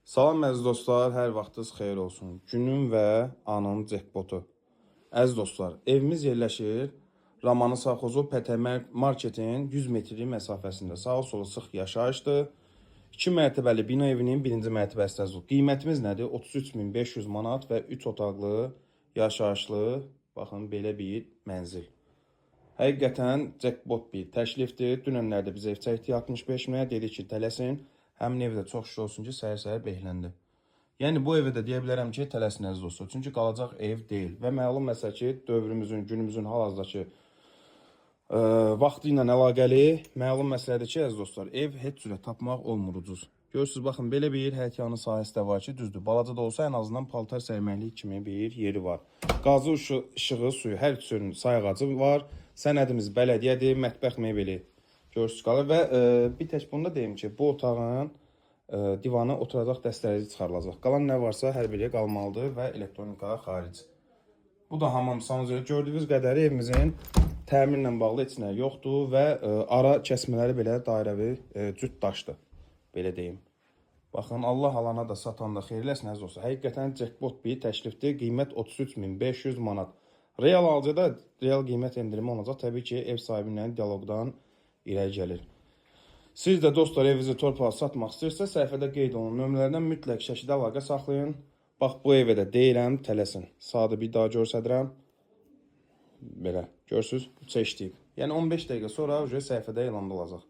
Salam əziz dostlar, hər vaxtınız xeyir olsun. Günün və anın cekpotu. Əziz dostlar, evimiz yerləşir Ramanı Savxozu PT Marketin 100 metrlik məsafəsində. Sağa sola sıx yaşayışdır. 2 mərtəbəli bina evinin 1-ci mərtəbəsidir. Qiymətimiz nədir? 33.500 manat və 3 otaqlı, yaşayışlı, baxın belə bir mənzil. Həqiqətən cekpot bir təklifdir. Dünənlərdə bizə ev çəkdi 65 minə, dedi ki, tələsin. Həmin evdə çox şükür olsun ki, səhər-səhər behləndi. Yəni bu evə də deyə bilərəm ki, tələsin əziz dostlar. Çünki qalacaq ev deyil. Və məlum məsələ ki, dövrümüzün, günümüzün hal-hazırdakı vaxtı ilə əlaqəli məlum məsələdir ki, əziz dostlar, ev heç cürə tapmaq olmur ucuz. Görürsünüz, baxın, belə bir həyətyanı sahəsi də var ki, düzdür. Balaca da olsa, ən azından paltar sərməklik kimi bir yeri var. Qazı, işığı, suyu, hər üçünün sayğacı var. Sənədimiz bələdiyyədir, mətbəx mebeli. Görürsünüz qalır və bir tək bunu da deyim ki, bu otağın divanı oturacaq dəstələri çıxarılacaq. Qalan nə varsa hər biriyə qalmalıdır və elektronika xaric. Bu da hamam sanacaq. Gördüyünüz qədəri evimizin təmirlə bağlı heç nə yoxdur və ara kəsmələri belə dairəvi cüt daşdır. Belə deyim. Baxın, Allah alana da satanda xeyirləsin əziz olsa. Həqiqətən cekpot bir təklifdir. Qiymət 33.500 manat. Real alıcıda real qiymət endirimi olacaq. Təbii ki, ev sahibi ilə dialoqdan irəli gəlir. Siz də dostlar evinizi torpağa satmaq istəyirsə, səhifədə qeyd olunan nömrələrdən mütləq şəkildə əlaqə saxlayın. Bax, bu evə də deyirəm, tələsin. Sadə bir daha göstərirəm. Belə, görürsünüz, 3-ə işləyib. Yəni 15 dəqiqə sonra səhifədə elanda olacaq.